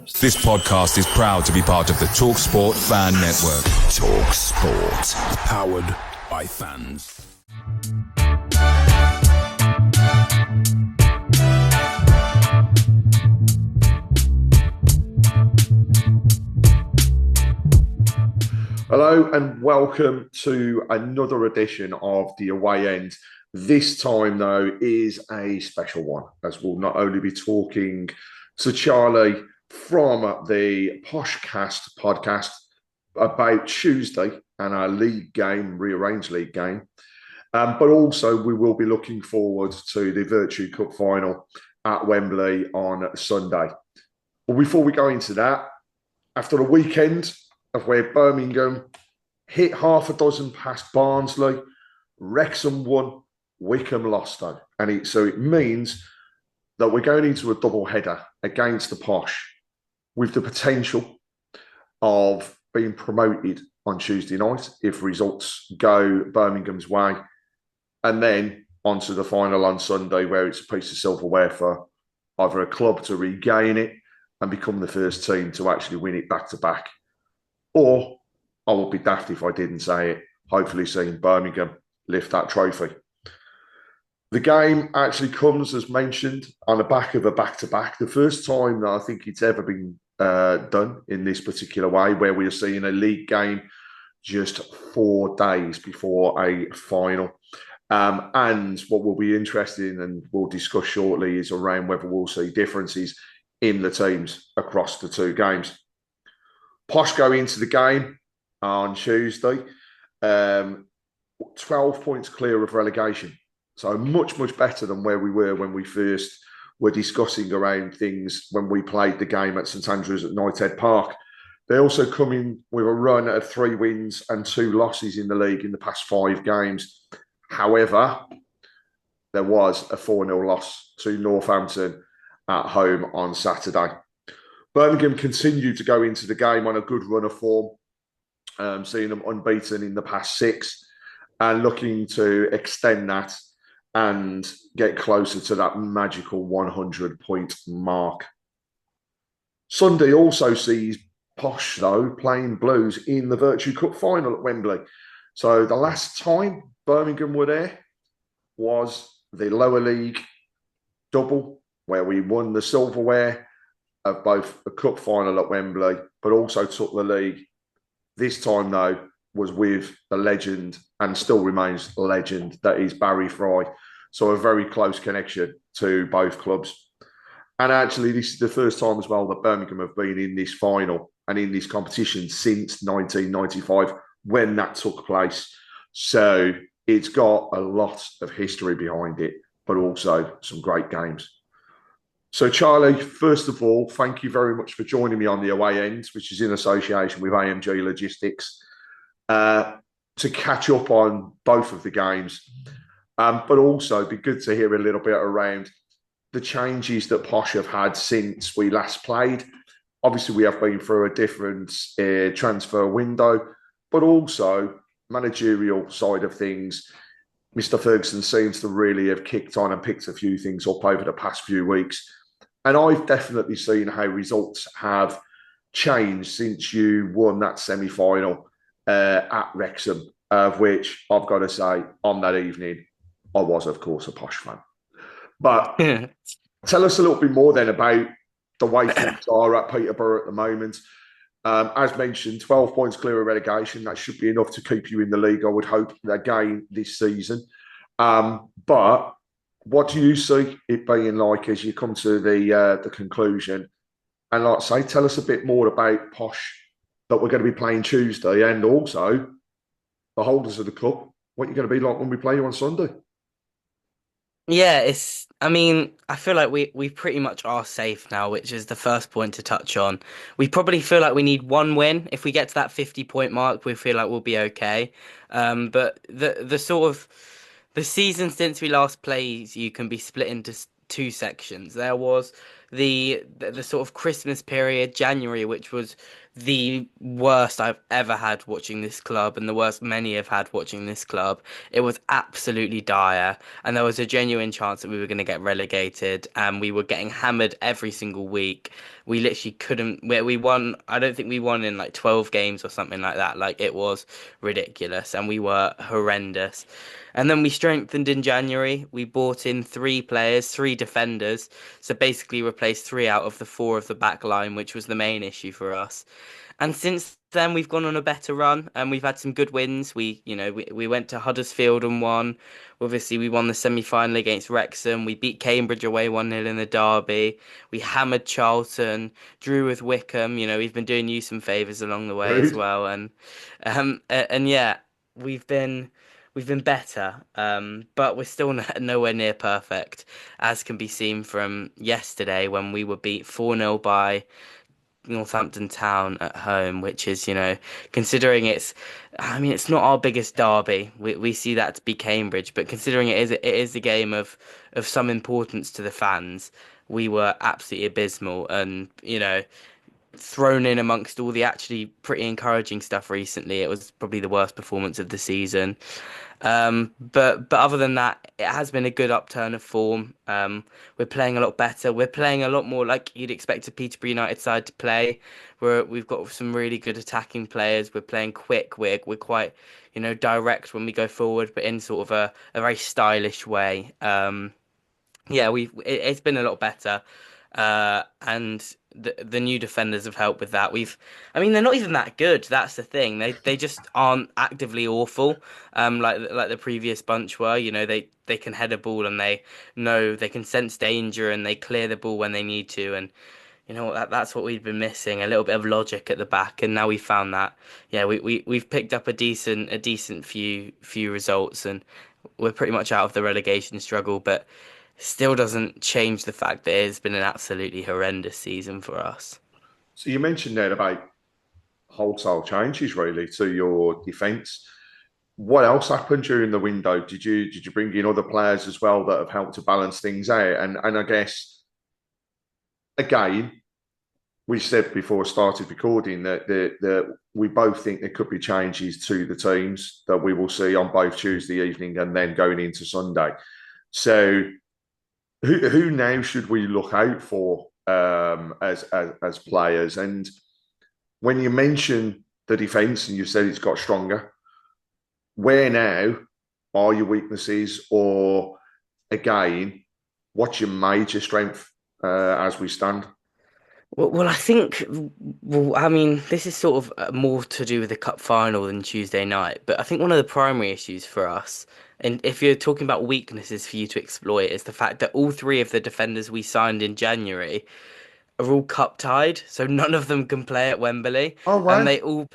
This podcast is proud to be part of the TalkSport Fan Network. TalkSport. Powered by fans. Hello and welcome to another edition of the Away End. This time, though, is a special one, as we'll not only be talking to Charlie from the Poshcast podcast about Tuesday and our league game, rearranged league game, but also we will be looking forward to the Virtue Cup final at Wembley on Sunday. But before we go into that, after a weekend of where Birmingham hit half a dozen past Barnsley, Wrexham won, Wycombe lost though. And it means that we're going into a double header against the Posh with the potential of being promoted on Tuesday night if results go Birmingham's way. And then onto the final on Sunday, where it's a piece of silverware for either a club to regain it and become the first team to actually win it back to back. Or I would be daft if I didn't say it, hopefully seeing Birmingham lift that trophy. The game actually comes, as mentioned, on the back of a back-to-back. The first time that I think it's ever been done in this particular way, where we are seeing a league game just 4 days before a final. And what will be interesting, and we'll discuss shortly, is around whether we'll see differences in the teams across the two games. Posh go into the game on Tuesday, 12 points clear of relegation. So much, much better than where we were when we first were discussing around things when we played the game at St Andrews at Knighthead Park. They also come in with a run of 3 wins and 2 losses in the league in the past 5 games. However, there was a 4-0 loss to Northampton at home on Saturday. Birmingham continued to go into the game on a good run of form, seeing them unbeaten in the past 6 and looking to extend that and get closer to that magical 100-point mark. Sunday also sees Posh, though, playing Blues in the Virtue Cup final at Wembley. So the last time Birmingham were there was the lower league double, where we won the silverware of both a cup final at Wembley, but also took the league. This time, though, was with the legend, and still remains a legend, that is Barry Fry. So a very close connection to both clubs. And actually, this is the first time as well that Birmingham have been in this final and in this competition since 1995, when that took place. So it's got a lot of history behind it, but also some great games. So, Charlie, first of all, thank you very much for joining me on the Away End, which is in association with AMG Logistics, to catch up on both of the games. But also, it'd be good to hear a little bit around the changes that Posh have had since we last played. Obviously, we have been through a different transfer window, but also managerial side of things. Mr. Ferguson seems to really have kicked on and picked a few things up over the past few weeks. And I've definitely seen how results have changed since you won that semi-final at Wrexham, of which I've got to say, on that evening, I was, of course, a Posh fan. But tell us a little bit more then about the way things are at Peterborough at the moment. As mentioned, 12 points clear of relegation. That should be enough to keep you in the league, I would hope, again this season. But what do you see it being like as you come to the conclusion? And like I say, tell us a bit more about Posh that we're going to be playing Tuesday, and also the holders of the cup, what you're going to be like when we play you on Sunday. Yeah, I feel like we pretty much are safe now, which is the first point to touch on. We probably feel like we need one win. If we get to that 50-point mark, we feel like we'll be okay. But the sort of the season since we last played, you can be split into 2 sections. There was the sort of Christmas period, January, which was the worst I've ever had watching this club and the worst many have had watching this club. It was absolutely dire, and there was a genuine chance that we were going to get relegated, and we were getting hammered every single week. We literally couldn't. We won. I don't think we won in like 12 games or something like that. Like it was ridiculous, and we were horrendous. And then we strengthened in January. We bought in three players, three defenders. So basically replaced three out of the four of the back line, which was the main issue for us. And since then, we've gone on a better run and we've had some good wins. We went to Huddersfield and won. Obviously, we won the semi-final against Wrexham. We beat Cambridge away 1-0 in the derby. We hammered Charlton, drew with Wickham. We've been doing you some favours along the way as Rude. well. And yeah, we've been better. But we're still nowhere near perfect, as can be seen from yesterday when we were beat 4-0 by Northampton Town at home, which is, considering it's not our biggest derby. We see that to be Cambridge, but considering it is a game of some importance to the fans, we were absolutely abysmal and, thrown in amongst all the actually pretty encouraging stuff recently. It was probably the worst performance of the season. But other than that, it has been a good upturn of form. We're playing a lot better. We're playing a lot more like you'd expect a Peterborough United side to play. We've got some really good attacking players. We're playing quick. We're quite, direct when we go forward, but in sort of a very stylish way. Yeah, it's been a lot better, and the new defenders have helped with that. I mean, they're not even that good. That's the thing. They just aren't actively awful, like the previous bunch were. They can head a ball and they know they can sense danger and they clear the ball when they need to. And that's what we've been missing, a little bit of logic at the back, and now we've found that. Yeah, we've picked up a decent few results, and we're pretty much out of the relegation struggle, but still doesn't change the fact that it's been an absolutely horrendous season for us. So you mentioned there about wholesale changes really to your defence. What else happened during the window? Did you bring in other players as well that have helped to balance things out? And I guess again, we said before we started recording that we both think there could be changes to the teams that we will see on both Tuesday evening and then going into Sunday. So who now should we look out for as players? And when you mention the defence and you said it's got stronger, where now are your weaknesses, or again, what's your major strength as we stand? Well, I think, well, I mean, this is sort of more to do with the cup final than Tuesday night, but I think one of the primary issues for us, and if you're talking about weaknesses for you to exploit, is the fact that all three of the defenders we signed in January are all cup tied, so none of them can play at Wembley, Oh and wow!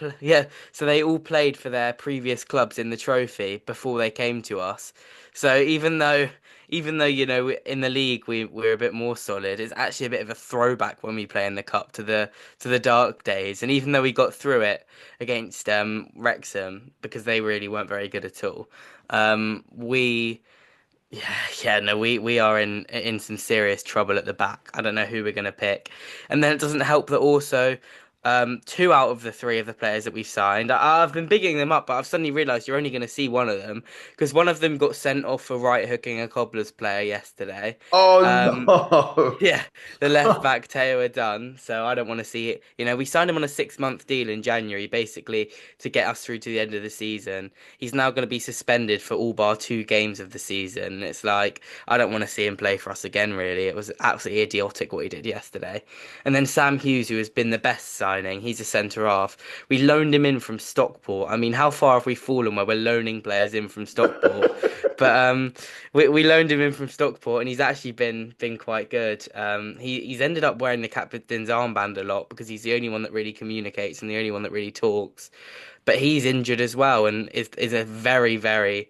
so they all played for their previous clubs in the trophy before they came to us. So even though in the league we're a bit more solid, it's actually a bit of a throwback when we play in the cup to the dark days. And even though we got through it against Wrexham because they really weren't very good at all, we yeah, yeah, no, we are in some serious trouble at the back. I don't know who we're going to pick. And then it doesn't help that also two out of the three of the players that we've signed, I've been bigging them up, but I've suddenly realised you're only going to see one of them because one of them got sent off for right hooking a Cobblers player yesterday. Um, Oh yeah, the left no! back Teo are done, so I don't want to see it. We signed him on a 6-month deal in January, basically to get us through to the end of the season. He's now going to be suspended for all bar 2 games of the season. It's like I don't want to see him play for us again. Really, it was absolutely idiotic what he did yesterday. And then Sam Hughes, who has been the best signing, he's a centre half. We loaned him in from Stockport. I mean, how far have we fallen where we're loaning players in from Stockport? But we loaned him in from Stockport, and he's actually been quite good. He's ended up wearing the captain's armband a lot because he's the only one that really communicates and the only one that really talks. But he's injured as well, and is a very very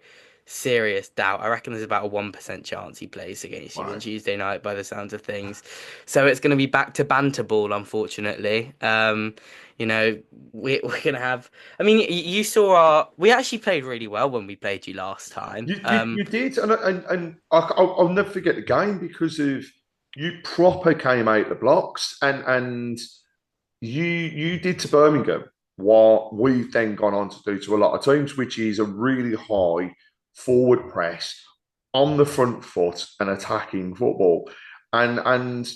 serious doubt. I reckon there's about a 1% chance he plays against you on Wow. Tuesday night, by the sounds of things. So it's going to be back to banter ball, unfortunately. You know, we're gonna have. I mean, you saw our. We actually played really well when we played you last time. You did, and I'll never forget the game because of you proper came out the blocks, and you did to Birmingham what we've then gone on to do to a lot of teams, which is a really high forward press on the front foot and attacking football. And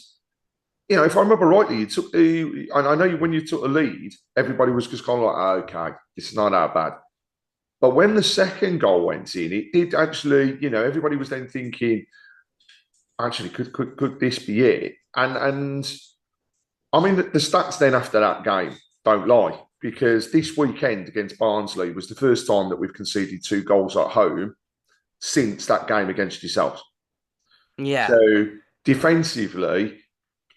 if I remember rightly, you took the. And I know when you took the lead, everybody was just kind of like, okay, it's not that bad. But when the second goal went in, it did actually. Everybody was then thinking, actually, could this be it? And I mean, the stats then after that game don't lie, because this weekend against Barnsley was the first time that we've conceded 2 goals at home since that game against yourselves. Yeah. So defensively,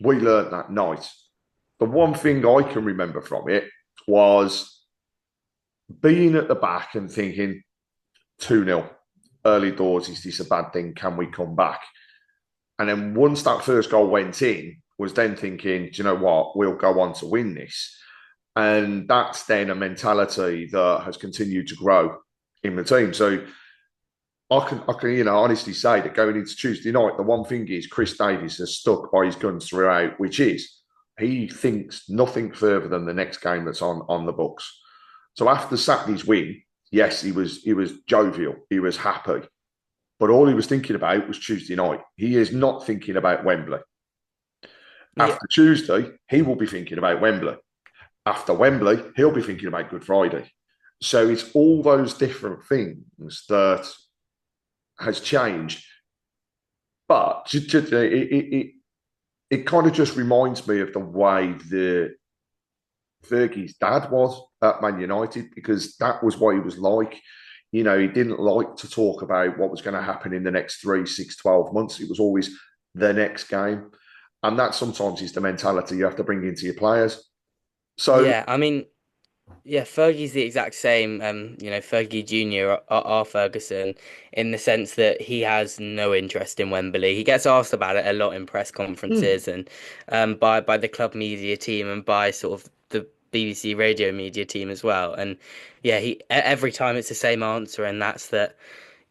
we learnt that night. The one thing I can remember from it was being at the back and thinking 2-0 early doors. Is this a bad thing? Can we come back? And then once that first goal went in, was then thinking, do you know what? We'll go on to win this. And that's then a mentality that has continued to grow in the team. So I can honestly say that going into Tuesday night, the one thing is Chris Davies has stuck by his guns throughout, which is he thinks nothing further than the next game that's on the books. So after Saturday's win, yes, he was jovial, he was happy, but all he was thinking about was Tuesday night. He is not thinking about Wembley. Yeah. After Tuesday, he will be thinking about Wembley. After Wembley, he'll be thinking about Good Friday. So it's all those different things that has changed. But it kind of just reminds me of the way the Fergie's dad was at Man United, because that was what he was like. He didn't like to talk about what was going to happen in the next 3, 6, 12 months. It was always the next game. And that sometimes is the mentality you have to bring into your players. So, Yeah, I mean, yeah, Fergie's the exact same, Fergie Jr. R. Ferguson, in the sense that he has no interest in Wembley. He gets asked about it a lot in press conferences and by the club media team and by sort of the BBC radio media team as well. And yeah, every time it's the same answer, and that's that.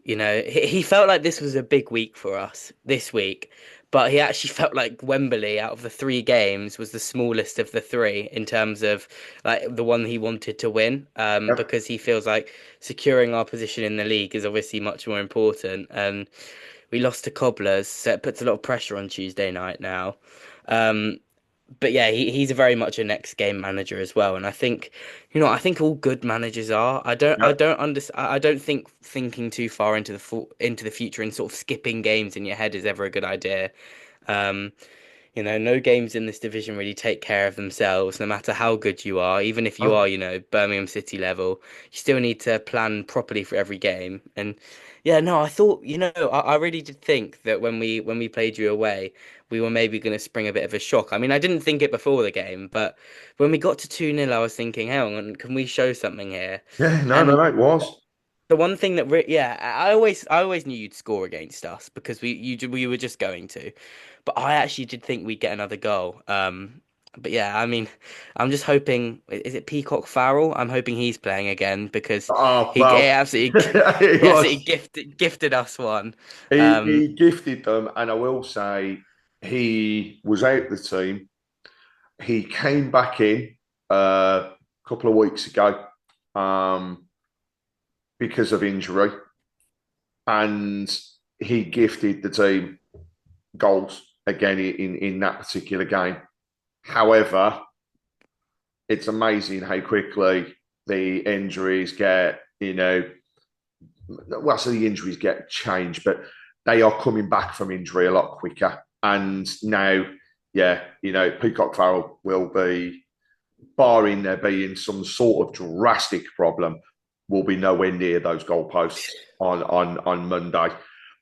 He felt like this was a big week for us this week, but he actually felt like Wembley, out of the 3 games, was the smallest of the 3 in terms of like the one he wanted to win. yeah. Because he feels like securing our position in the league is obviously much more important. And we lost to Cobblers, so it puts a lot of pressure on Tuesday night now. Um, but yeah, he's a very much a next game manager as well, and I think all good managers are. I don't think thinking too far into the future and sort of skipping games in your head is ever a good idea. Um, no games in this division really take care of themselves, no matter how good you are. Even if you Oh, are, Birmingham City level, you still need to plan properly for every game. And yeah, no, I thought, I really did think that when we played you away, we were maybe going to spring a bit of a shock. I mean, I didn't think it before the game, but when we got to 2-0, I was thinking, hang on, can we show something here? yeah, no, no, And no, it was. the one thing that, yeah, I always knew you'd score against us because we were just going to, but I actually did think we'd get another goal. But yeah, I mean, I'm just hoping. Is it Peacock Farrell? I'm hoping he's playing again because Oh, he well, absolutely it he was. absolutely gifted us one. He Um, gifted them, and I will say he was out the team. He came back in a couple of weeks ago um, because of injury, and he gifted the team goals again in that particular game. However, it's amazing how quickly the injuries get, well, so the injuries get changed, but they are coming back from injury a lot quicker. And now, yeah, Peacock Farrell will be, barring there being some sort of drastic problem, will be nowhere near those goalposts on Monday.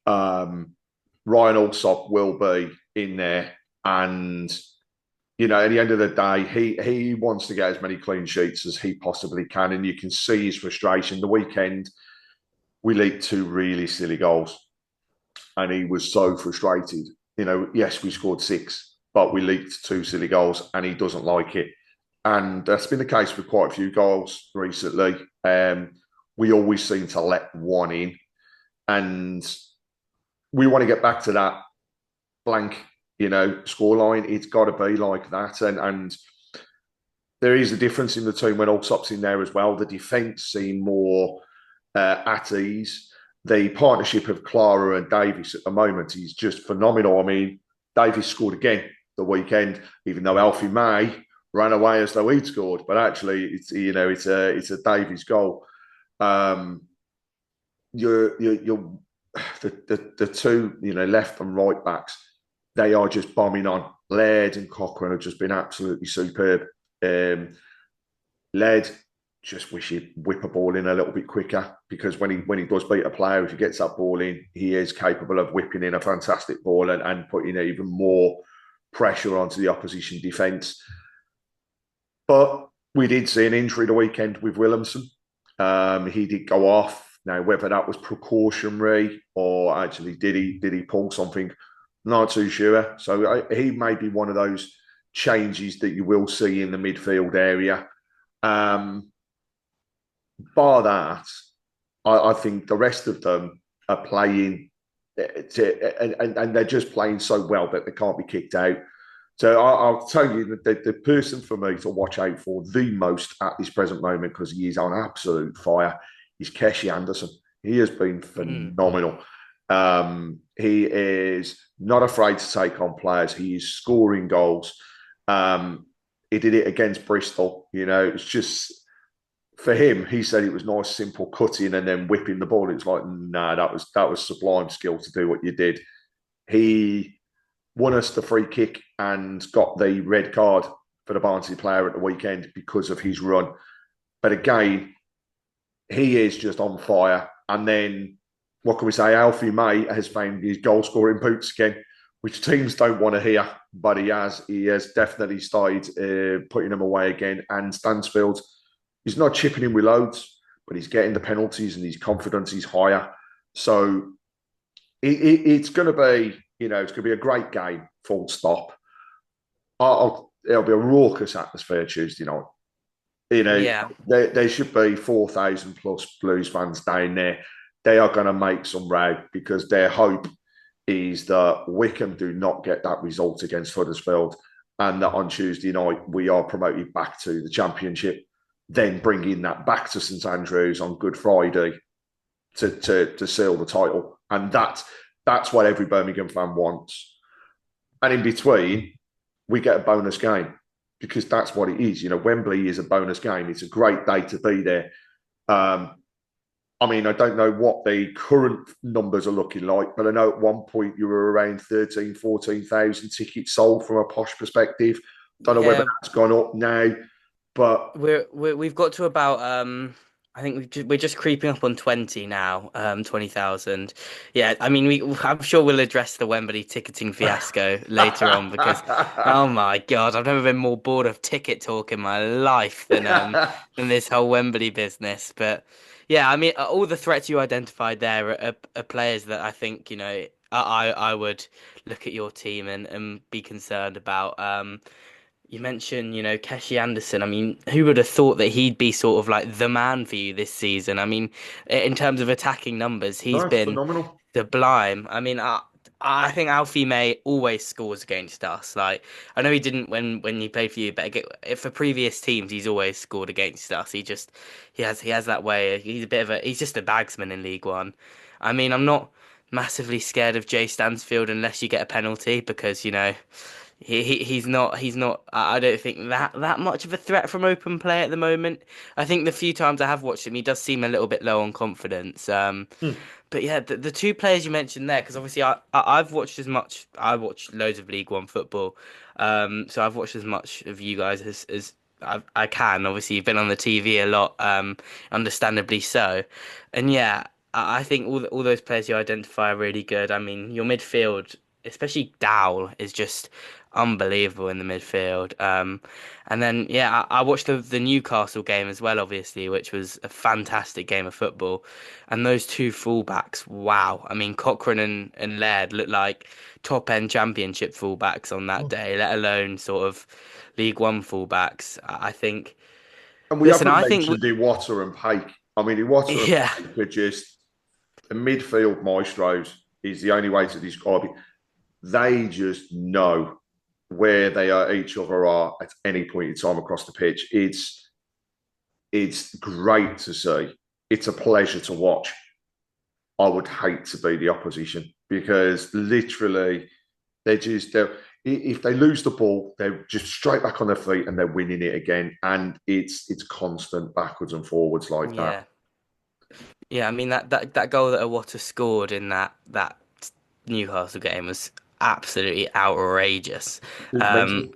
Ryan Alsop will be in there, and at the end of the day, he wants to get as many clean sheets as he possibly can, and you can see his frustration. The weekend, we leaked 2 really silly goals, and he was so frustrated. Yes, we scored 6, but we leaked 2 silly goals, and he doesn't like it. And that's been the case with quite a few goals recently. We always seem to let one in, and we want to get back to that blank, scoreline. It's got to be like that, and there is a difference in the team when Allsop's in there as well. The defence seem more at ease. The partnership of Clara and Davis at the moment is just phenomenal. I mean, Davis scored again the weekend, even though Alfie May ran away as though he'd scored, but actually, it's a Davis goal. Um, you're the two left and right backs. They are just bombing on. Laird and Cochrane have just been absolutely superb. Laird, just wish he'd whip a ball in a little bit quicker, because when he does beat a player, if he gets that ball in, he is capable of whipping in a fantastic ball and putting even more pressure onto the opposition defence. But we did see an injury the weekend with Williamson. He did go off. Now, whether that was precautionary or actually did he pull something, not too sure. So he may be one of those changes that you will see in the midfield area. Bar that, I think the rest of them are playing, and they're just playing so well that they can't be kicked out. So I'll tell you that the person for me to watch out for the most at this present moment, because he is on absolute fire, is Keshi Anderson. He has been phenomenal. He is not afraid to take on players. He is scoring goals. He did it against Bristol. It's just, for him, he said it was nice, simple cutting and then whipping the ball. It's like, nah, that was sublime skill to do what you did. He won us the free kick and got the red card for the Barnsley player at the weekend because of his run. But again, he is just on fire. And then, what can we say? Alfie May has found his goal-scoring boots again, which teams don't want to hear, but he has. He has definitely started putting them away again. And Stansfield, he's not chipping in with loads, but he's getting the penalties and his confidence is higher. So it's going to be, it's going to be a great game, full stop. It'll be a raucous atmosphere Tuesday night. Yeah. There should be 4,000 plus Blues fans down there. They are going to make some row, because their hope is that Wickham do not get that result against Huddersfield, and that on Tuesday night we are promoted back to the Championship, then bringing that back to St Andrews on Good Friday to seal the title. And that's what every Birmingham fan wants. And in between, we get a bonus game, because that's what it is. Wembley is a bonus game. It's a great day to be there. I don't know what the current numbers are looking like, but I know at one point you were around 13,000, 14,000 tickets sold from a posh perspective. Don't know whether that's gone up now, but we've got to about I think we're just creeping up on 20 now, 20,000. Yeah, I'm sure we'll address the Wembley ticketing fiasco later on, because oh my God, I've never been more bored of ticket talk in my life than this whole Wembley business. But yeah, all the threats you identified there are players that I think, I would look at your team and be concerned about. You mentioned, Keshi Anderson. Who would have thought that he'd be sort of like the man for you this season? In terms of attacking numbers, he's been phenomenal. sublime. I think Alfie May always scores against us. Like, I know he didn't when he played for you, but for previous teams, he's always scored against us. He has that way. He's just a bagsman in League One. I'm not massively scared of Jay Stansfield unless you get a penalty, because he's not. I don't think that much of a threat from open play at the moment. I think the few times I have watched him, he does seem a little bit low on confidence. But yeah, the two players you mentioned there, because obviously I've watched as much. I watch loads of League One football, so I've watched as much of you guys as I can. Obviously, you've been on the TV a lot, understandably so, and yeah, I think all those players you identify are really good. Your midfield, especially Dowell, is just unbelievable in the midfield. And then yeah, I watched the Newcastle game as well, obviously, which was a fantastic game of football. And those two fullbacks, wow! Cochrane and Laird looked like top end Championship fullbacks on that day, let alone sort of League One fullbacks. I think. And we Listen, haven't I think mentioned Iwata and Pake. Iwata and yeah. Pake are just the midfield maestros, is the only way to describe it. They just know where they are each other are at any point in time across the pitch. It's great to see. It's a pleasure to watch. I would hate to be the opposition because literally if they lose the ball, they're just straight back on their feet and they're winning it again. And it's constant backwards and forwards like that. Yeah. Yeah, I mean that goal that Iwata scored in that Newcastle game was absolutely outrageous. It was Um,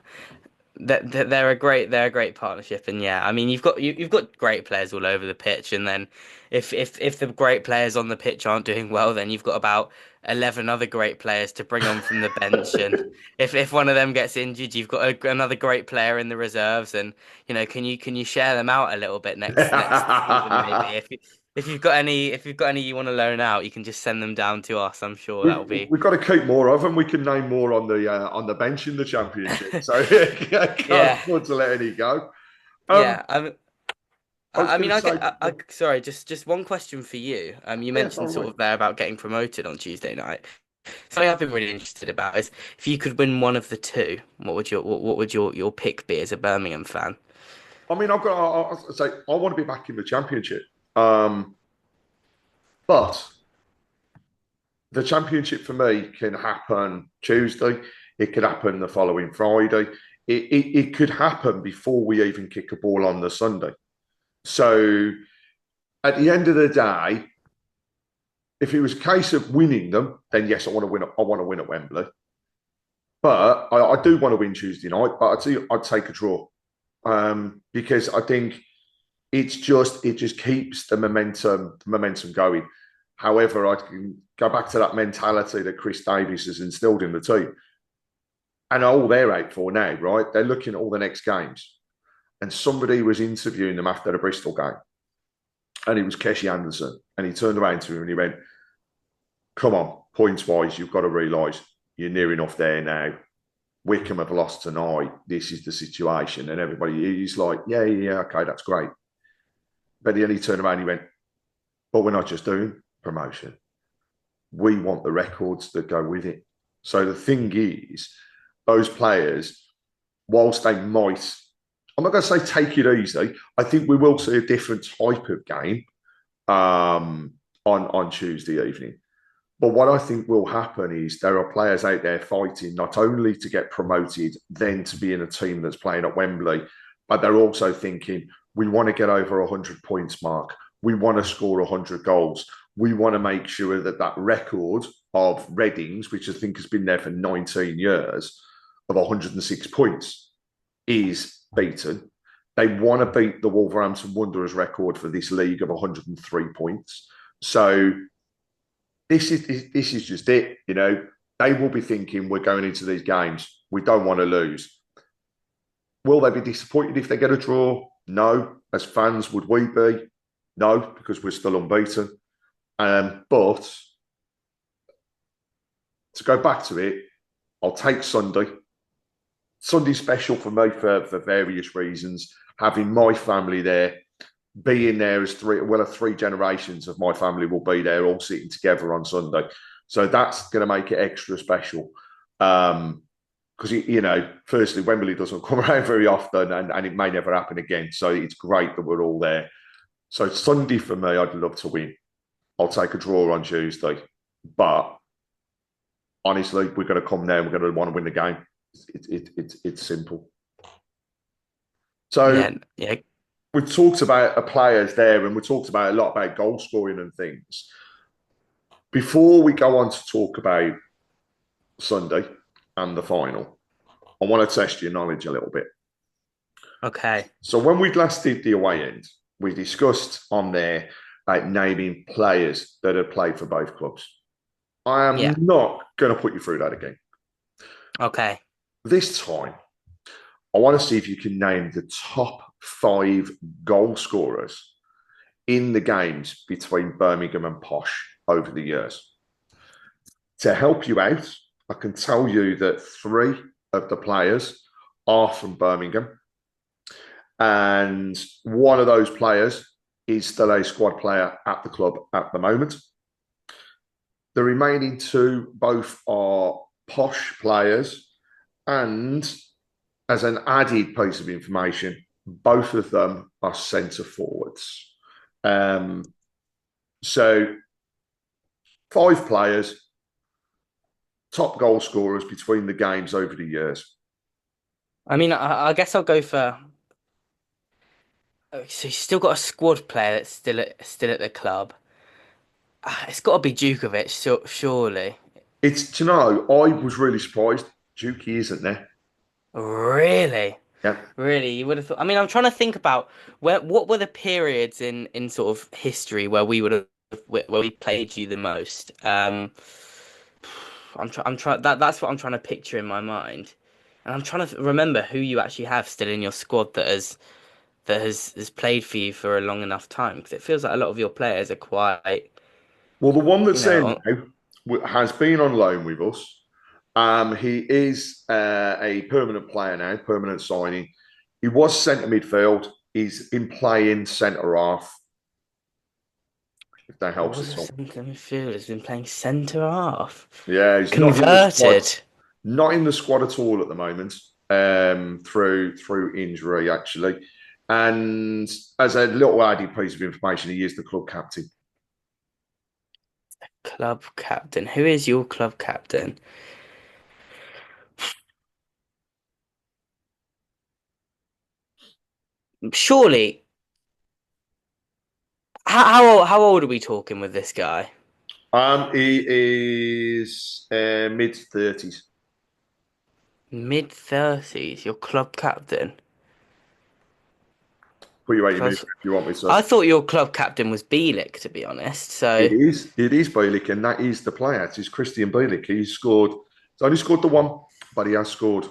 mental. they're a great partnership, and yeah, I mean you've got great players all over the pitch, and then if the great players on the pitch aren't doing well, then you've got about 11 other great players to bring on from the bench, and if one of them gets injured, you've got another great player in the reserves, and can you share them out a little bit next season maybe if you've got any you want to loan out, you can just send them down to us. I'm sure that'll be We've got to keep more of them. We can name more on the bench in the championship, so I can't yeah. afford to let any go. Um, Yeah, I, I was I going mean, to say, sorry, just one question for you. You yeah, mentioned far sort away. of there about getting promoted on Tuesday night. Something I've been really interested about is if you could win one of the two, what would your pick be as a Birmingham fan? I mean, I'll say I want to be back in the championship, um, but the championship for me can happen Tuesday. It could happen the following Friday. It could happen before we even kick a ball on the Sunday. So at the end of the day, if it was a case of winning them, then yes, I want to win. I want to win at Wembley, but I do want to win Tuesday night. But I'd take a draw because I think it just keeps the momentum going. However, I can go back to that mentality that Chris Davies has instilled in the team, and all they're out for now, right? They're looking at all the next games, and somebody was interviewing them after the Bristol game, and it was Keshi Anderson, and he turned around to him and he went, "Come on, points wise, you've got to realise you're near enough there now. Wickham have lost tonight. This is the situation," and everybody he's like, "Yeah, okay, that's great." But then he turned around and he went, "But we're not just doing promotion. We want the records that go with it." So the thing is, those players, whilst they might, I'm not going to say take it easy, I think we will see a different type of game on Tuesday evening. But what I think will happen is there are players out there fighting not only to get promoted, then to be in a team that's playing at Wembley, but they're also thinking, we want to get over 100 points mark. We want to score 100 goals. We want to make sure that that record of Readings, which I think has been there for 19 years, of 106 points, is beaten. They want to beat the Wolverhampton Wanderers record for this league of 103 points. So this is just it. They will be thinking we're going into these games. We don't want to lose. Will they be disappointed if they get a draw? No. As fans, would we be? No, because we're still unbeaten. But to go back to it, I'll take Sunday. Sunday's special for me for various reasons. Having my family there, being there as three generations of my family will be there all sitting together on Sunday. So that's going to make it extra special. Because, firstly, Wembley doesn't come around very often and it may never happen again. So it's great that we're all there. So Sunday for me, I'd love to win. I'll take a draw on Tuesday. But honestly, we're going to come there and we're going to want to win the game. It's simple. So Yeah. we talked about the players there and we talked about a lot about goal scoring and things. Before we go on to talk about Sunday and the final, I want to test your knowledge a little bit. Okay. So when we last did the away end, we discussed on there about naming players that had played for both clubs. I am Yeah. not going to put you through that again. Okay. This time, I want to see if you can name the top 5 goal scorers in the games between Birmingham and Posh over the years. To help you out, I can tell you that 3 of the players are from Birmingham. And one of those players is still a squad player at the club at the moment. The remaining 2 both are Posh players And as an added piece of information, both of them are centre forwards. Um, so 5 players, top goal scorers between the games over the years. I mean, I guess I'll go for. So he's still got a squad player that's still at the club. It's got to be Djukovic, surely. It's, you know, I was really surprised. Juki isn't there. Really? Yeah. Really, you would have thought. I mean, I'm trying to think about what were the periods in sort of history where we would have where we played you the most. I'm trying that's what I'm trying to picture in my mind, and I'm trying to remember who you actually have still in your squad that has played for you for a long enough time, because it feels like a lot of your players are quite, Well, the one you that's know, in now has been on loan with us. He is a permanent player now, permanent signing. He was centre midfield. He's been playing centre half, if that helps was at a all. centre midfielder has been playing centre half, Yeah, he's not in the squad. converted. Not in the squad at all at the moment. Through injury actually, and as a little added piece of information, he is the club captain. Club captain. Who is your club captain? Surely, how old are we talking with this guy? He is mid 30s. Mid-30s, your club captain. Put you out your misery Because if you want me to. I thought your club captain was Bielik, to be honest. It So, is. It is Bielik, and that is the player. It is Christian Bielik. He's scored. He's only scored the one, but he has scored.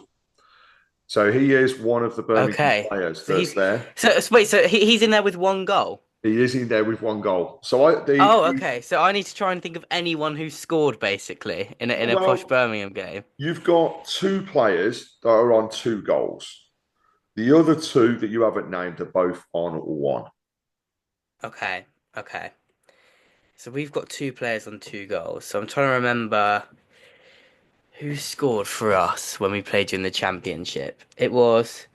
So he is one of the Birmingham okay. players So that's there. wait, so he's in there with one goal. He is in there with one goal. So Oh, okay. So I need to try and think of anyone who scored basically in a posh well, Birmingham game. you've got 2 players that are on 2 goals. The other 2 that you haven't named are both on one. Okay, okay. So we've got two players on two goals. So I'm trying to remember who scored for us when we played you in the championship. It was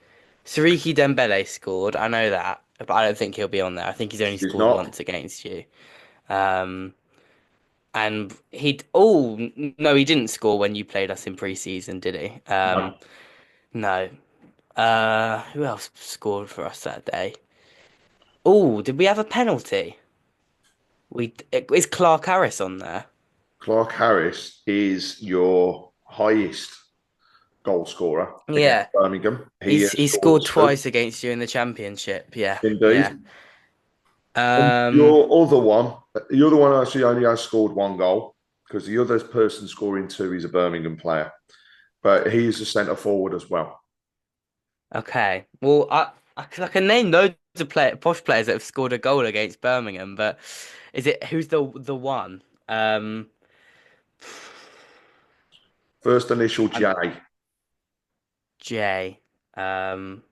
Sariki Dembele scored. I know that, but I don't think he'll be on there. I think he's only He's scored not. once against you. Um, and no, he didn't score when you played us in pre-season, did he? No. No. Who else scored for us that day? Oh, did we have a penalty? Is Clark Harris on there? Clark Harris is your highest goal scorer against Yeah, Birmingham. He he's has he scored scored 2, twice against you in the championship. Yeah, yeah. indeed. And Um, your other one actually only has scored 1 goal because the other person scoring 2 is a Birmingham player, but he is a centre forward as well. okay. Well, I can name loads of posh players that have scored a goal against Birmingham, but who's the one? First initial I'm J, J. Um,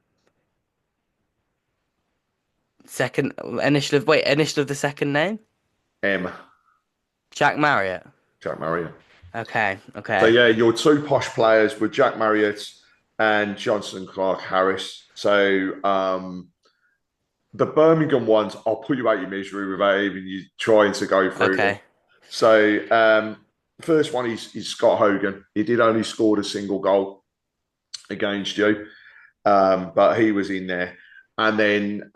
second initial of the second name? M, Jack Marriott. Jack Marriott. Okay, So okay, yeah, your 2 posh players were Jack Marriott and Johnson Clark Harris. So the Birmingham ones, I'll put you out your misery without even you trying to go through them. okay. So the first one is Scott Hogan. He did only scored a single goal against you, but he was in there. And then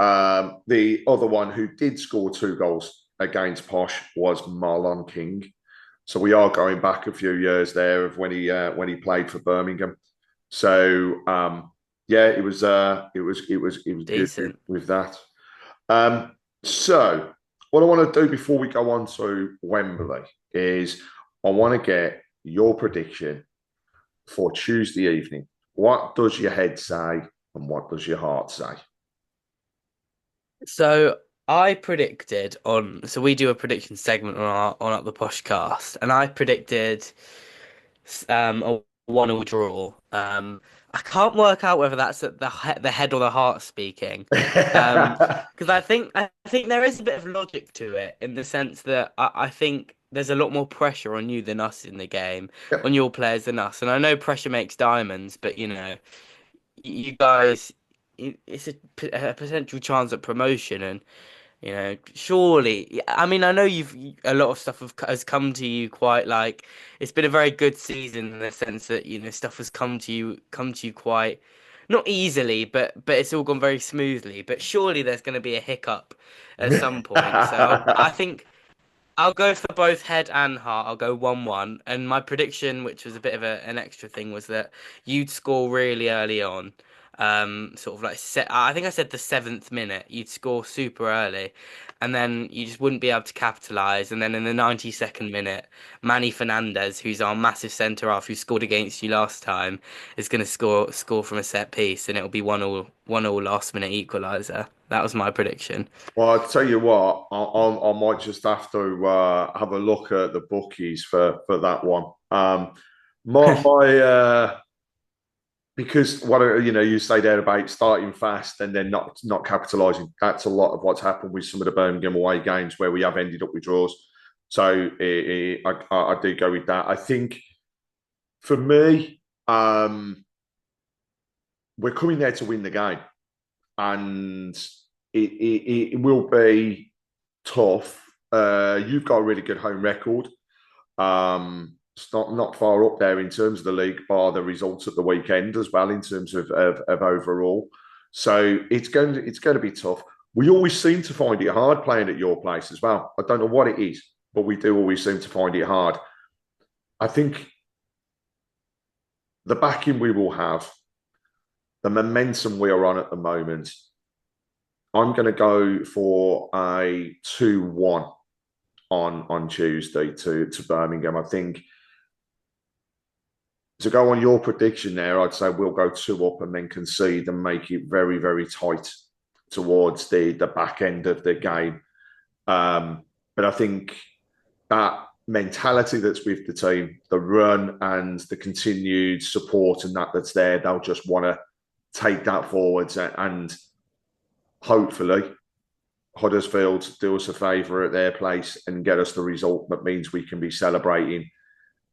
the other one who did score 2 goals against Posh was Marlon King. So we are going back a few years there of when he played for Birmingham. So yeah, it was good Decent. with that. So what I want to do before we go on to Wembley is I want to get your prediction for Tuesday evening. What does your head say and what does your heart say? So I predicted so we do a prediction segment on Up the Poshcast, and I predicted a 1-1 draw. I can't work out whether that's the head or the heart speaking. Um, because I think there is a bit of logic to it in the sense that I think there's a lot more pressure on you than us in the game, Yep. on your players than us. And I know pressure makes diamonds, but you guys, it's a potential chance at promotion, and surely. I mean, I know a lot of stuff has come to you quite like it's been a very good season in the sense that stuff has come to you quite not easily, but it's all gone very smoothly. But surely there's going to be a hiccup at some point. So I think. I'll go for both head and heart. I'll go 1-1. And my prediction, which was a bit of an extra thing, was that you'd score really early on. Sort of like I think I said the 7th minute, you'd score super early, and then you just wouldn't be able to capitalize. And then in the 92nd minute, Manny Fernandez, who's our massive centre half, who scored against you last time, is going to score from a set piece, and it'll be 1-1 last minute equaliser. That was my prediction. Well, I'll tell you what, I might just have to have a look at the bookies for that one. My because what you say there about starting fast and then not capitalising. That's a lot of what's happened with some of the Birmingham away games where we have ended up with draws. So I do go with that. I think for me, we're coming there to win the game, and it will be tough. You've got a really good home record. It's not far up there in terms of the league, bar the results at the weekend as well in terms of overall. So it's going to be tough. We always seem to find it hard playing at your place as well. I don't know what it is, but we do always seem to find it hard. I think the backing we will have, the momentum we are on at the moment, I'm going to go for a 2-1 on Tuesday to Birmingham. I think to go on your prediction there, I'd say we'll go 2 up and then concede and make it very, very tight towards the back end of the game. But I think that mentality that's with the team, the run and the continued support and that's there, they'll just want to take that forwards and hopefully Huddersfield do us a favour at their place and get us the result that means we can be celebrating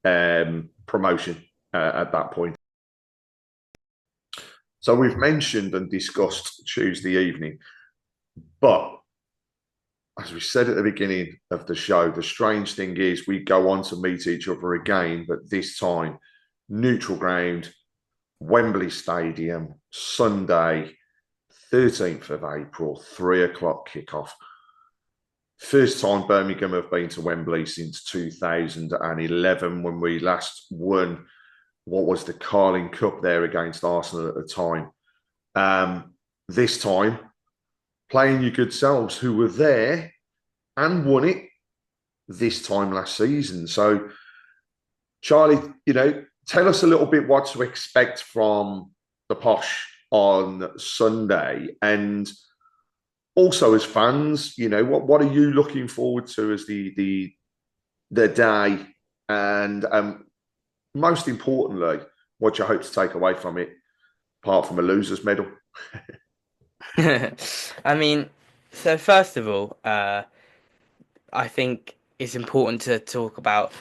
promotion at that point. So we've mentioned and discussed Tuesday evening, but as we said at the beginning of the show, the strange thing is we go on to meet each other again, but this time neutral ground, Wembley Stadium, Sunday, 13th of April, 3 o'clock kickoff. First time Birmingham have been to Wembley since 2011 when we last won what was the Carling Cup there against Arsenal at the time. This time, playing your good selves who were there and won it this time last season. So, Charlie, tell us a little bit what to expect from the Posh on Sunday, and also as fans, what are you looking forward to as the day, and most importantly, what you hope to take away from it, apart from a loser's medal? I mean, so first of all, I think it's important to talk about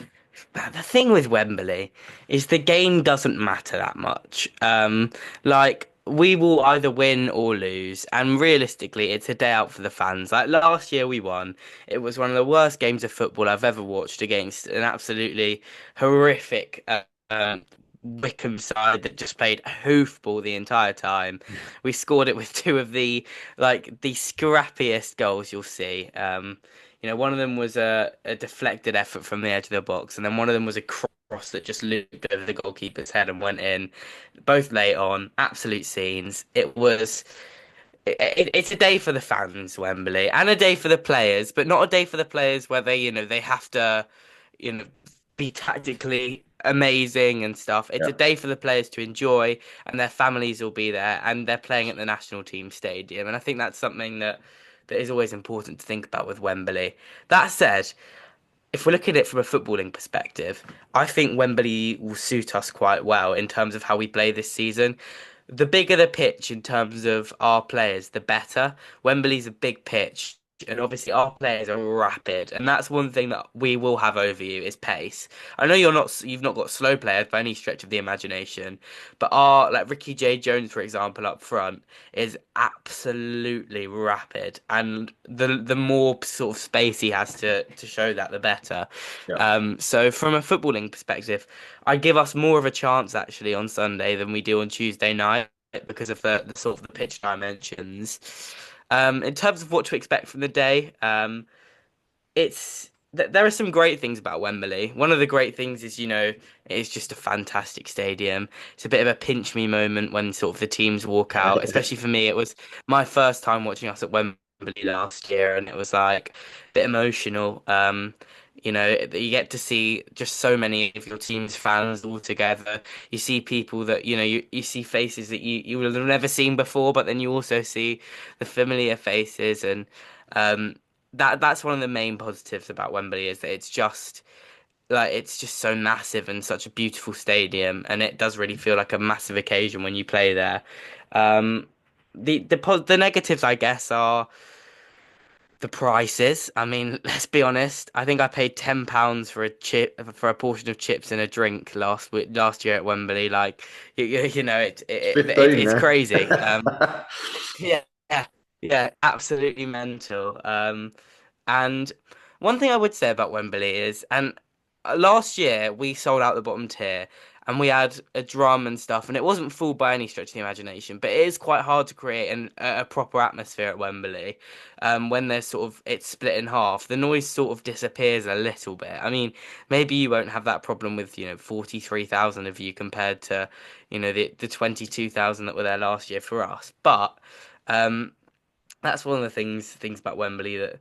the thing with Wembley is the game doesn't matter that much. Like we will either win or lose, and realistically, it's a day out for the fans. Like last year, we won. It was one of the worst games of football I've ever watched against an absolutely horrific Wickham side that just played hoofball the entire time. We scored it with two of the scrappiest goals you'll see. One of them was a deflected effort from the edge of the box, and then one of them was a cross that just looped over the goalkeeper's head and went in. Both late on, absolute scenes. It's a day for the fans, Wembley, and a day for the players, but not a day for the players where they have to, you know, be tactically amazing and stuff. It's Yeah. a day for the players to enjoy, and their families will be there, and they're playing at the national team stadium, and I think that's something that is always important to think about with Wembley. That said, if we're looking at it from a footballing perspective, I think Wembley will suit us quite well in terms of how we play this season. The bigger the pitch in terms of our players, the better. Wembley's a big pitch. and obviously our players are rapid, and that's one thing that we will have over you is pace. I know you've not got slow players by any stretch of the imagination, but our like Ricky J Jones, for example, up front is absolutely rapid, and the more sort of space he has to show that, the better. Yeah. So from a footballing perspective, I give us more of a chance actually on Sunday than we do on Tuesday night because of the sort of the pitch dimensions. In terms of what to expect from the day, there are some great things about Wembley. One of the great things is, it's just a fantastic stadium. It's a bit of a pinch me moment when sort of the teams walk out. Especially for me, it was my first time watching us at Wembley last year, and it was like a bit emotional. You get to see just so many of your team's fans all together. You see people that, you see faces that you will have never seen before, but then you also see the familiar faces and um that's one of the main positives about Wembley is that it's just so massive and such a beautiful stadium, and it does really feel like a massive occasion when you play there. Um, the negatives, I guess, are the prices. I mean, let's be honest. I think I paid £10 for a portion of chips and a drink last year at Wembley. Like, It's 15 it's now. crazy. Yeah, yeah, yeah, absolutely mental. And one thing I would say about Wembley is, and last year we sold out the bottom tier and we had a drum and stuff, and it wasn't full by any stretch of the imagination, but it is quite hard to create a proper atmosphere at Wembley. When there's sort of it's split in half, the noise sort of disappears a little bit. I mean, maybe you won't have that problem with, 43,000 of you compared to, the 22,000 that were there last year for us, but. Um, that's one of the things about Wembley that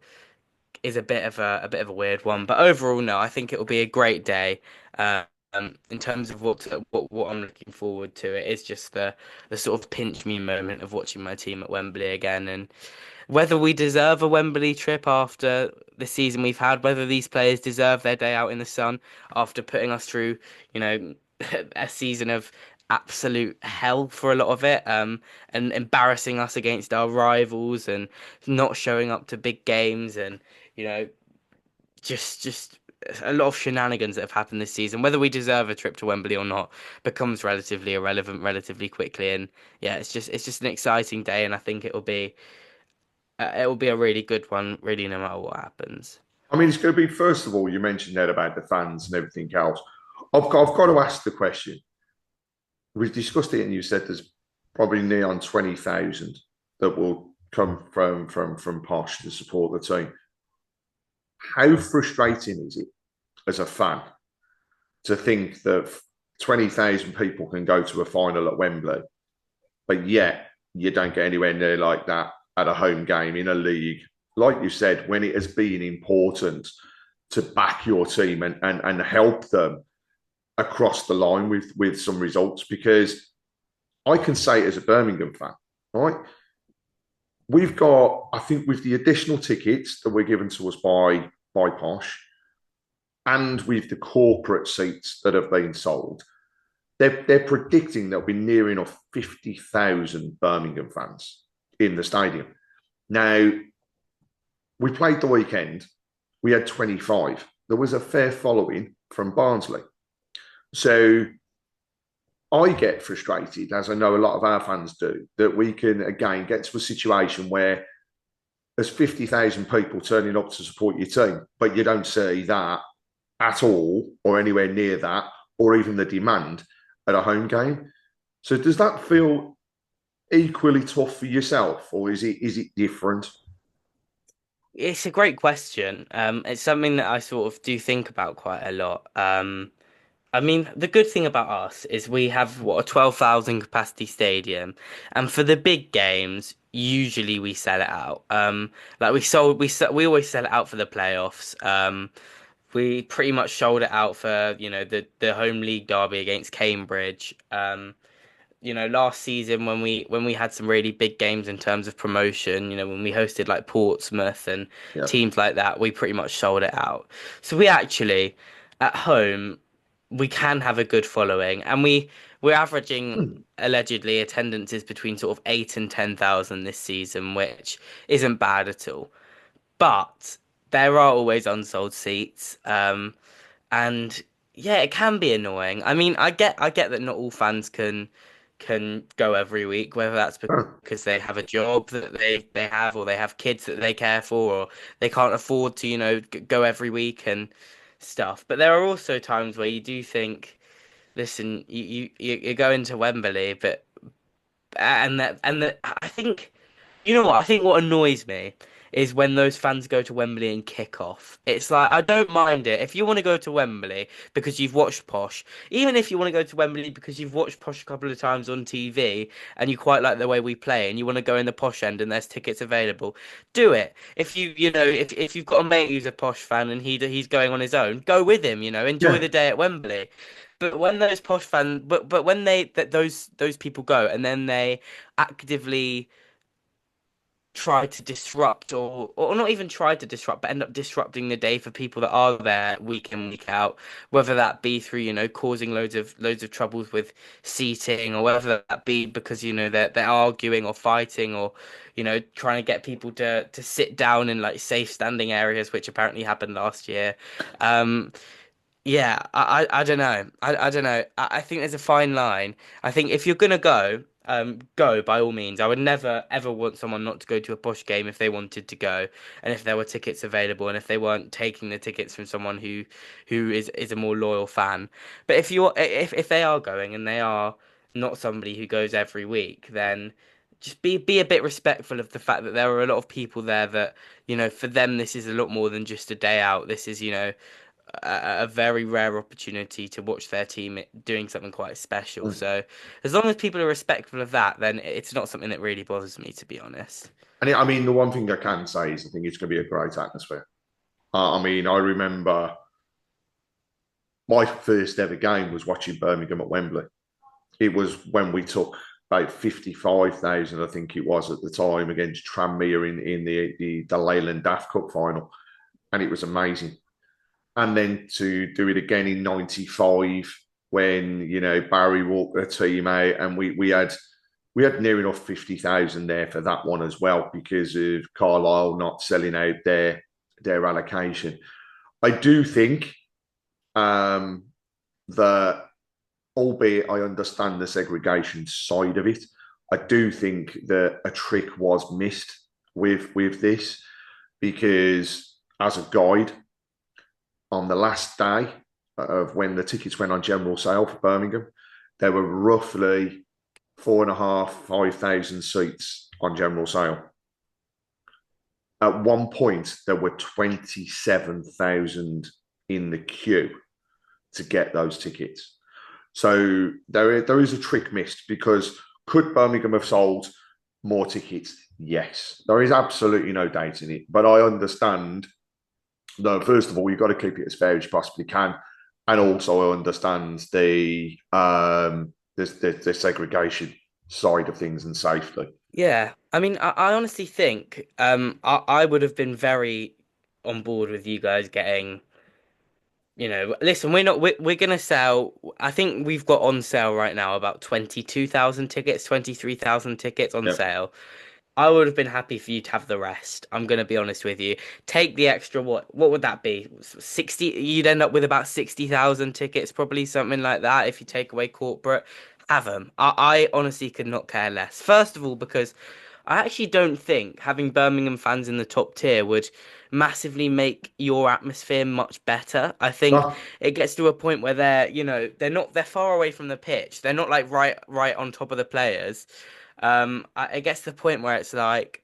is a bit of a weird one. But overall, no, I think it will be a great day. In terms of what I'm looking forward to, it is just the sort of pinch me moment of watching my team at Wembley again, and whether we deserve a Wembley trip after the season we've had, whether these players deserve their day out in the sun after putting us through, you know, a season of absolute hell for a lot of it, and embarrassing us against our rivals and not showing up to big games and, you know, just a lot of shenanigans that have happened this season. Whether we deserve a trip to Wembley or not becomes relatively irrelevant relatively quickly. And yeah, it's just an exciting day, and I think it will be a really good one, really, no matter what happens. I mean, it's going to be, first of all, you mentioned there about the fans and everything else. I've got to ask the question. We've discussed it, and you said there's probably near on 20,000 that will come from Posh to support the team. How frustrating is it as a fan to think that 20,000 people can go to a final at Wembley, but yet you don't get anywhere near like that at a home game in a league, like you said, when it has been important to back your team and help them across the line with some results? Because I can say it as a Birmingham fan, right? We've got, I think, with the additional tickets that were given to us by Posh and with the corporate seats that have been sold, they're predicting there'll be near enough 50,000 Birmingham fans in the stadium. Now, we played the weekend, we had 25. There was a fair following from Barnsley. So I get frustrated, as I know a lot of our fans do, that we can, again, get to a situation where there's 50,000 people turning up to support your team, but you don't see that at all or anywhere near that or even the demand at a home game. So does that feel equally tough for yourself, or is it different? It's a great question. It's something that I sort of do think about quite a lot. I mean, the good thing about us is we have what, a 12,000 capacity stadium, and for the big games, usually we sell it out. Like we always sell it out for the playoffs. We pretty much sold it out for, the home league derby against Cambridge. Last season when we had some really big games in terms of promotion, when we hosted like Portsmouth and Yeah. teams like that, we pretty much sold it out. So we actually at home we can have a good following, and we're averaging allegedly attendances between sort of 8 and 10,000 this season, which isn't bad at all. but there are always unsold seats. And yeah, it can be annoying. I mean, I get that not all fans can go every week, whether that's Oh, because they have a job that they have, or they have kids that they care for, or they can't afford to, go every week and stuff. But there are also times where you do think, listen, you're going to Wembley, but and that I think. You know what? I think what annoys me is when those fans go to Wembley and kick off. It's like I don't mind it if you want to go to Wembley because you've watched Posh, even if you want to go to Wembley because you've watched Posh a couple of times on TV and you quite like the way we play and you want to go in the Posh end and there's tickets available. Do it. If if you've got a mate who's a Posh fan and he's going on his own, go with him. Enjoy yeah. the day at Wembley. But when those Posh fans, but when those people go and then they actively try to disrupt or not even try to disrupt but end up disrupting the day for people that are there week in week out, whether that be through causing loads of troubles with seating, or whether that be because they're arguing or fighting, or trying to get people to sit down in like safe standing areas, which apparently happened last year. um yeah, I don't know. I don't know. I think there's a fine line. I think if you're gonna go, go by all means. I would never ever want someone not to go to a Posh game if they wanted to go, and if there were tickets available, and if they weren't taking the tickets from someone who is a more loyal fan. But if they are going and they are not somebody who goes every week, then just be a bit respectful of the fact that there are a lot of people there that, for them this is a lot more than just a day out. This is, a very rare opportunity to watch their team doing something quite special. So as long as people are respectful of that, then it's not something that really bothers me, to be honest. And I mean, the one thing I can say is I think it's going to be a great atmosphere. I mean, I remember my first ever game was watching Birmingham at Wembley. It was when we took about 55,000, I think it was at the time, against Tranmere in the Leyland Daft Cup final. And it was amazing. And then to do it again in 95 when, Barry walked their team out and we had near enough 50,000 there for that one as well because of Carlisle not selling out their allocation. I do think that, albeit I understand the segregation side of it, I do think that a trick was missed with this because as a guide, on the last day of when the tickets went on general sale for Birmingham, there were roughly 4,500 seats on general sale. At one point, there were 27,000 in the queue to get those tickets. So there is a trick missed because could Birmingham have sold more tickets? Yes, there is absolutely no doubt in it. But I understand that, first of all, you've got to keep it as fair as you possibly can. And also I understand the segregation side of things and safety. Yeah, I mean, I honestly think I would have been very on board with you guys getting. Listen, we're gonna sell. I think we've got on sale right now about 22,000 tickets, 23,000 tickets on Yeah. sale. I would have been happy for you to have the rest. I'm gonna be honest with you. Take the extra, what would that be? 60, you'd end up with about 60,000 tickets, probably something like that if you take away corporate. Have them. I honestly could not care less. First of all, because I actually don't think having Birmingham fans in the top tier would massively make your atmosphere much better. I think No, it gets to a point where they're far away from the pitch. They're not like right on top of the players. It gets to the point where it's like,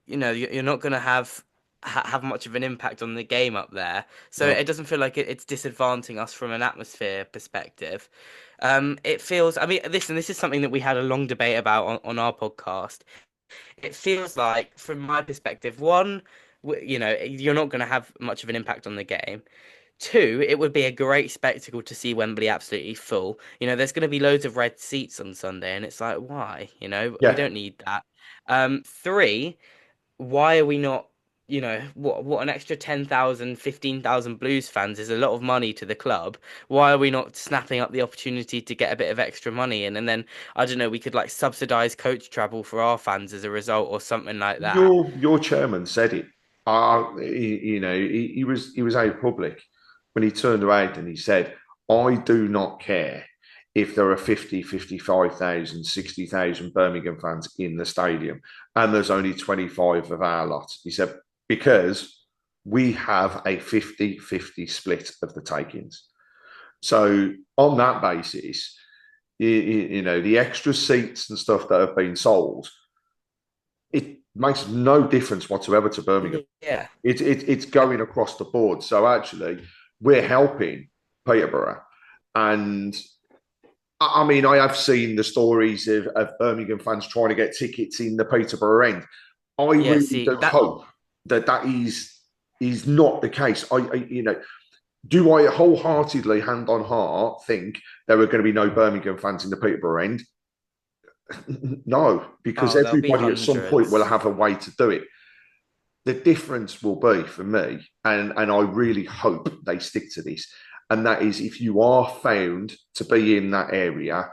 you're not gonna have much of an impact on the game up there. So no. it doesn't feel like it's disadvantaging us from an atmosphere perspective. It feels, I mean, this is something that we had a long debate about on our podcast. It feels like, from my perspective, one, you're not going to have much of an impact on the game. Two, it would be a great spectacle to see Wembley absolutely full. There's going to be loads of red seats on Sunday, and it's like, why? We Yeah. don't need that. Three, why are we not? What an extra 10,000, 15,000 Blues fans is a lot of money to the club. Why are we not snapping up the opportunity to get a bit of extra money in? And then, I don't know, we could like subsidize coach travel for our fans as a result or something like that. Your chairman said it. he was out public when he turned around and he said, I do not care if there are 50, 55,000, 60,000 Birmingham fans in the stadium and there's only 25 of our lot. He said, because we have a 50-50 split of the takings. So on that basis, the extra seats and stuff that have been sold, it makes no difference whatsoever to Birmingham. Yeah. It's going across the board. So actually, we're helping Peterborough. And I mean, I have seen the stories of Birmingham fans trying to get tickets in the Peterborough end. I Yeah, really see do that. hope that is not the case. Do I wholeheartedly, hand on heart, think there are going to be no Birmingham fans in the Peterborough end? No, because Oh, there'll be everybody at some point will hundreds. have a way to do it. The difference will be for me, and I really hope they stick to this, and that is if you are found to be in that area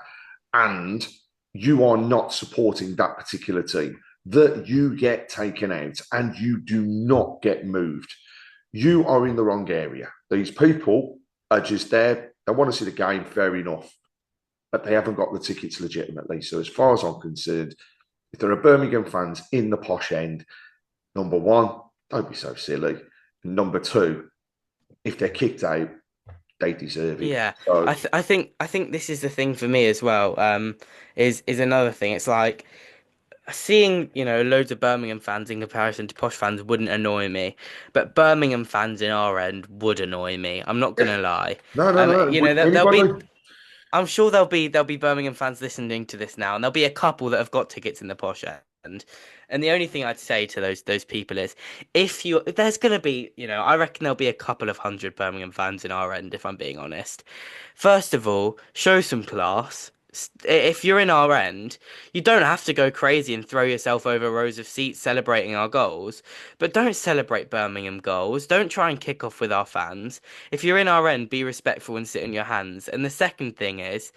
and you are not supporting that particular team, that you get taken out and you do not get moved. You are in the wrong area. These people are just there. They want to see the game, fair enough, but they haven't got the tickets legitimately. So, as far as I'm concerned, if there are Birmingham fans in the posh end, number one, don't be so silly. And number two, if they're kicked out, they deserve it. Yeah, So, I think this is the thing for me as well. Is another thing. It's like seeing, loads of Birmingham fans in comparison to posh fans wouldn't annoy me, but Birmingham fans in our end would annoy me. I'm not yeah, gonna lie. no, no, no. There'll be. Anybody? I'm sure there'll be Birmingham fans listening to this now, and there'll be a couple that have got tickets in the posh end. And the only thing I'd say to those people is, if there's gonna be, I reckon there'll be a couple of hundred Birmingham fans in our end, if I'm being honest. First of all, show some class. If you're in our end, you don't have to go crazy and throw yourself over rows of seats celebrating our goals, but don't celebrate Birmingham goals. Don't try and kick off with our fans. If you're in our end, be respectful and sit on your hands. And the second thing is,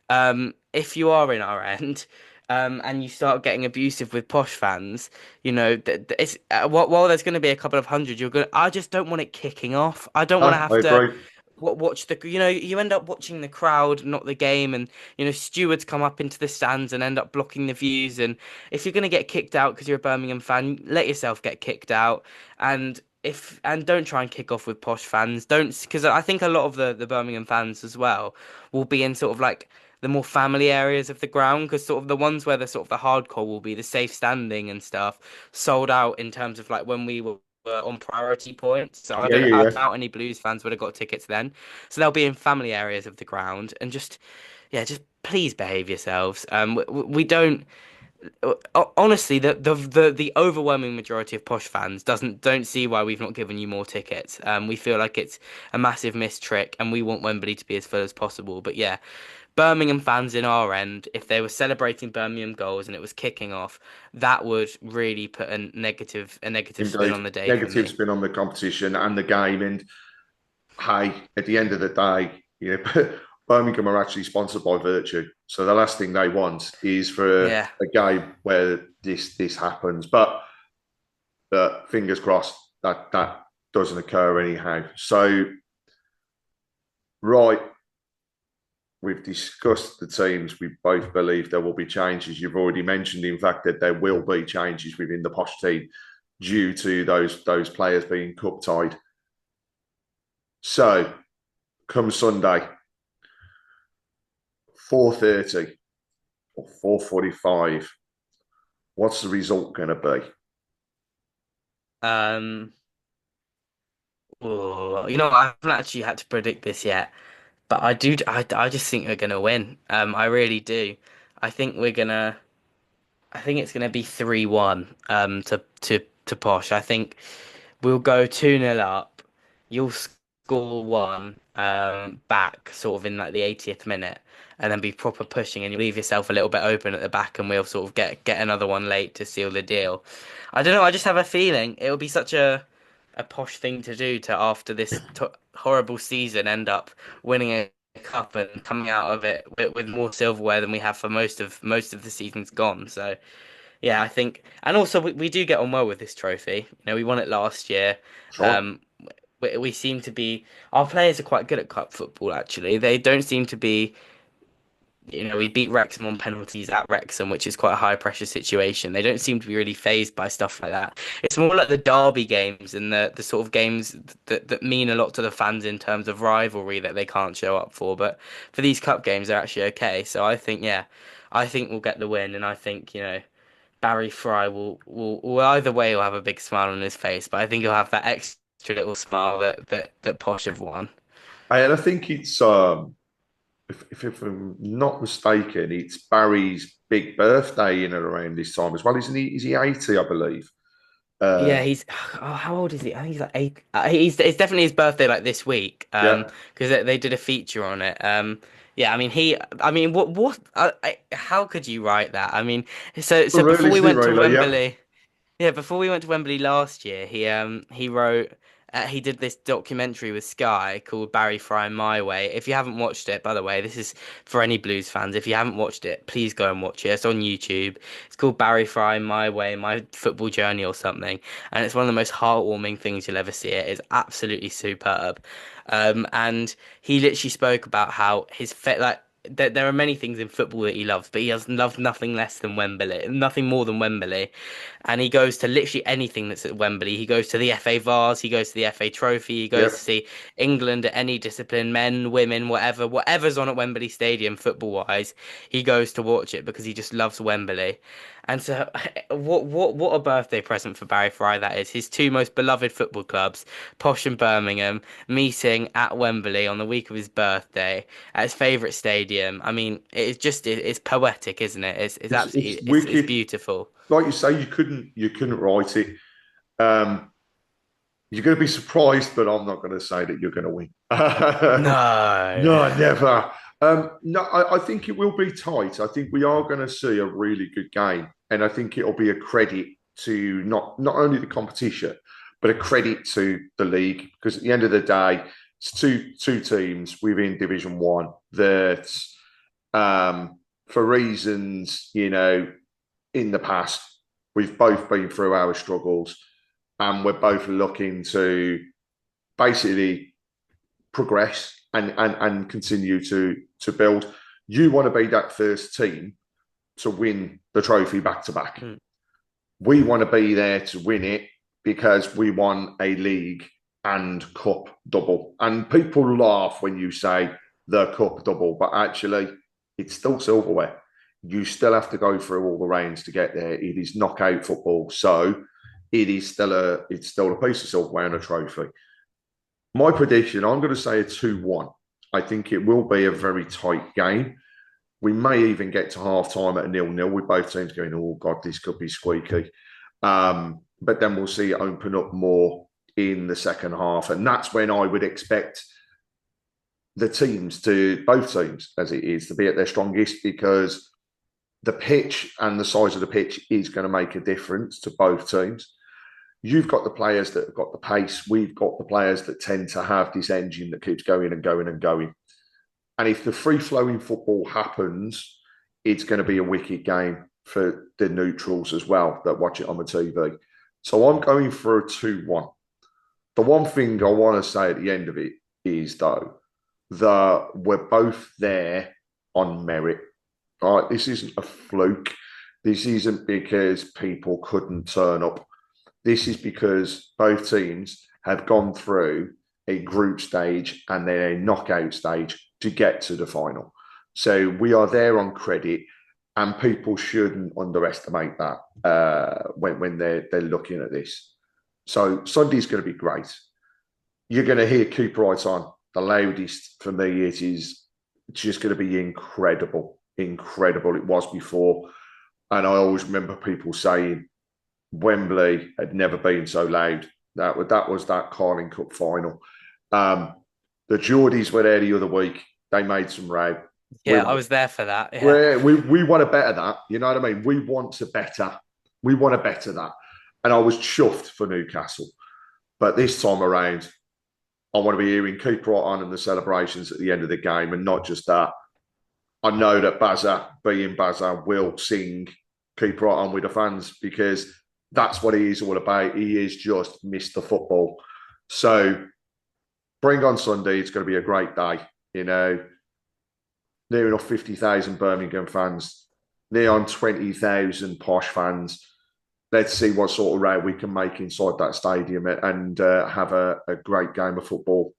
if you are in our end, and you start getting abusive with posh fans, it's while there's going to be a couple of hundred, I just don't want it kicking off. I don't want to No, I have to agree. watch you end up watching the crowd, not the game, and stewards come up into the stands and end up blocking the views. And if you're going to get kicked out because you're a Birmingham fan, let yourself get kicked out. And don't try and kick off with posh fans. Don't, because I think a lot of the Birmingham fans as well will be in sort of like the more family areas of the ground, because sort of the ones where the sort of the hardcore will be the safe standing and stuff sold out in terms of like when we were on priority points. So Yeah, yeah, I yeah. doubt any Blues fans would have got tickets then. So they'll be in family areas of the ground, and just please behave yourselves. We don't. Honestly, the overwhelming majority of posh fans don't see why we've not given you more tickets. We feel like it's a massive missed trick, and we want Wembley to be as full as possible. But yeah, Birmingham fans in our end, if they were celebrating Birmingham goals and it was kicking off, that would really put a negative spin Indeed. on the day for Negative me. spin on the competition and the game. And hey, at the end of the day, Birmingham are actually sponsored by Virtue. So the last thing they want is for Yeah. a game where this happens. But fingers crossed that doesn't occur anyhow. So, right, we've discussed the teams. We both believe there will be changes. You've already mentioned, in fact, that there will be changes within the posh team due to those players being cup tied. So, come Sunday, 4:30 or 4:45. What's the result going to be? Um. I haven't actually had to predict this yet, but I do. I just think we're gonna win. I really do. I think we're gonna. I think it's gonna be 3-1. To Posh. I think we'll go 2-0 up. You'll score one back sort of in like the 80th minute, and then be proper pushing, and you leave yourself a little bit open at the back, and we'll sort of get another one late to seal the deal. I don't know. I just have a feeling it will be such a posh thing to do to after this horrible season end up winning a cup and coming out of it with more silverware than we have for most of the seasons gone. So Yeah, I think, and also we do get on well with this trophy. We won it last year. That's right. Um, we seem to be, our players are quite good at cup football, actually. They don't seem to be, we beat Wrexham on penalties at Wrexham, which is quite a high pressure situation. They don't seem to be really fazed by stuff like that. It's more like the derby games and the sort of games that mean a lot to the fans in terms of rivalry that they can't show up for. But for these cup games, they're actually okay. So I think, yeah, I think we'll get the win, and I think, Barry Fry will either way will have a big smile on his face, but I think he'll have that extra little smile that Posh have won. And I think it's if I'm not mistaken, it's Barry's big birthday in and around this time as well, isn't he? Is he 80, I believe? Yeah, Uh, he's how old is he? I think he's like eight. He's it's definitely his birthday like this week. yeah, Because they did a feature on it. Yeah, I mean how could you write that? I mean, so real, before we isn't it? went to Really, yeah, Wembley. Yeah, before we went to Wembley last year, he wrote he did this documentary with Sky called Barry Fry My Way. If you haven't watched it, by the way, this is for any Blues fans. If you haven't watched it, please go and watch it. It's on YouTube. It's called Barry Fry My Way, My Football Journey or something, and it's one of the most heartwarming things you'll ever see. It is absolutely superb. And he literally spoke about how there are many things in football that he loves, but he has loved nothing less than Wembley, nothing more than Wembley. And he goes to literally anything that's at Wembley. He goes to the FA Vase, he goes to the FA Trophy, he goes yeah. to see England at any discipline, men, women, whatever's on at Wembley Stadium, football wise, he goes to watch it because he just loves Wembley. And so, what a birthday present for Barry Fry that is. His two most beloved football clubs, Posh and Birmingham, meeting at Wembley on the week of his birthday at his favourite stadium. I mean, it's poetic, isn't it? It's absolutely It's it's wicked. beautiful. Like you say, you couldn't write it. Um, you're going to be surprised, but I'm not going to say that you're going to win. No. No, never. No, I think it will be tight. I think we are going to see a really good game, and I think it'll be a credit to not only the competition, but a credit to the league because at the end of the day, it's two teams within Division One that, for reasons in the past, we've both been through our struggles, and we're both looking to basically progress and continue to build. You want to be that first team to win the trophy back to back. Mm. We want to be there to win it because we won a league and cup double. And people laugh when you say the cup double, but actually, it's still silverware. You still have to go through all the rounds to get there. It is knockout football, so it's still a piece of silverware and a trophy. My prediction, I'm going to say a 2-1. I think it will be a very tight game. We may even get to half time at a 0-0 with both teams going, oh, God, this could be squeaky. But then we'll see it open up more in the second half. And that's when I would expect both teams, as it is, to be at their strongest because the pitch and the size of the pitch is going to make a difference to both teams. You've got the players that have got the pace. We've got the players that tend to have this engine that keeps going and going and going. And if the free-flowing football happens, it's going to be a wicked game for the neutrals as well that watch it on the TV. So I'm going for a 2-1. The one thing I want to say at the end of it is, though, that we're both there on merit. All right, this isn't a fluke. This isn't because people couldn't turn up. This is because both teams have gone through a group stage and then a knockout stage to get to the final. So we are there on credit, and people shouldn't underestimate that when they're looking at this. So Sunday's going to be great. You're going to hear Cooper right on the loudest for me. It's just going to be incredible. Incredible. It was before. And I always remember people saying Wembley had never been so loud. That was that Carling Cup final. The Geordies were there the other week. They made some row. Yeah, I was there for that. Yeah. We want to better that. You know what I mean? We want to better that. And I was chuffed for Newcastle. But this time around, I want to be hearing keep right on in the celebrations at the end of the game, and not just that. I know that Bazza, being Bazza, will sing keep right on with the fans, because that's what he is all about. He is just Mr. Football. So bring on Sunday. It's going to be a great day. You know, near enough 50,000 Birmingham fans, near on 20,000 posh fans. Let's see what sort of row we can make inside that stadium and have a great game of football.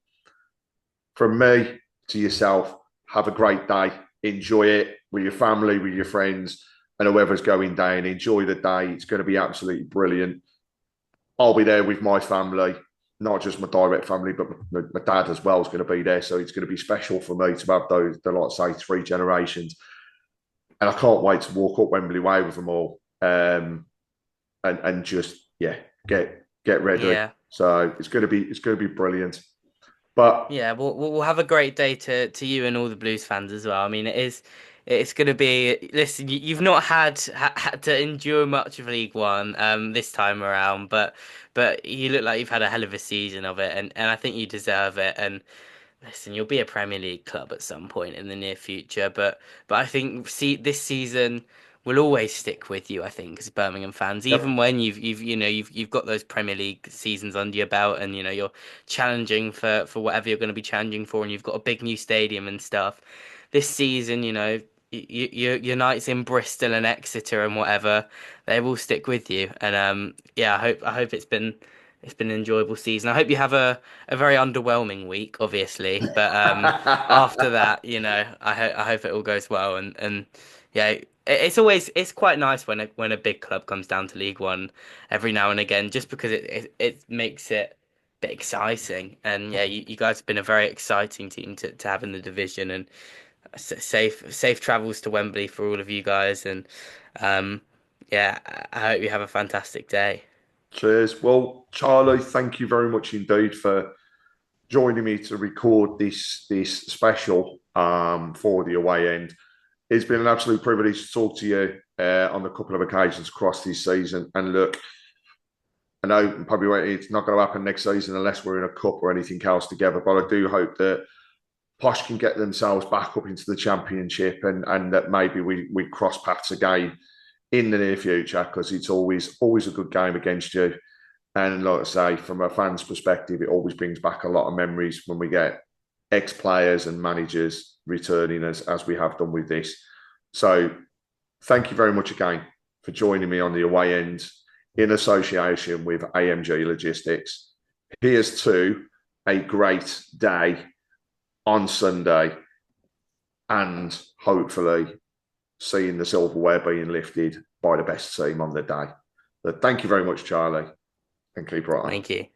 From me to yourself, have a great day. Enjoy it with your family, with your friends, and whoever's going down. Enjoy the day. It's going to be absolutely brilliant. I'll be there with my family, not just my direct family, but my dad as well is going to be there. So it's going to be special for me to have those, like say, three generations. And I can't wait to walk up Wembley Way with them all. And just get ready. Yeah. So it's going to be brilliant. But Yeah, we'll have a great day to you and all the Blues fans as well. I mean, it's going to be. Listen, you've not had to endure much of League One this time around, but you look like you've had a hell of a season of it, and I think you deserve it. And listen, you'll be a Premier League club at some point in the near future, but I think this season will always stick with you. I think as Birmingham fans, even yep. when you've got those Premier League seasons under your belt, and you're challenging for whatever you're going to be challenging for, and you've got a big new stadium and stuff. This season, your nights in Bristol and Exeter and whatever, they will stick with you. And yeah, I hope it's been an enjoyable season. I hope you have a very underwhelming week, obviously, but after that, I hope it all goes well. And yeah, it's quite nice when a big club comes down to League One every now and again, just because it makes it a bit exciting. And yeah, you guys have been a very exciting team to have in the division, and safe travels to Wembley for all of you guys. And yeah, I hope you have a fantastic day. Cheers. Well, Charlie, thank you very much indeed for joining me to record this special for the away end. It's been an absolute privilege to talk to you on a couple of occasions across this season. And look, I know probably it's not going to happen next season unless we're in a cup or anything else together, but I do hope that Posh can get themselves back up into the Championship, and that maybe we cross paths again in the near future, because it's always a good game against you. And like I say, from a fan's perspective, it always brings back a lot of memories when we get ex-players and managers returning as we have done with this. So thank you very much again for joining me on the away end in association with AMG Logistics. Here's to a great day on Sunday, and hopefully seeing the silverware being lifted by the best team on the day. But thank you very much, Charlie, and keep right on. Thank you.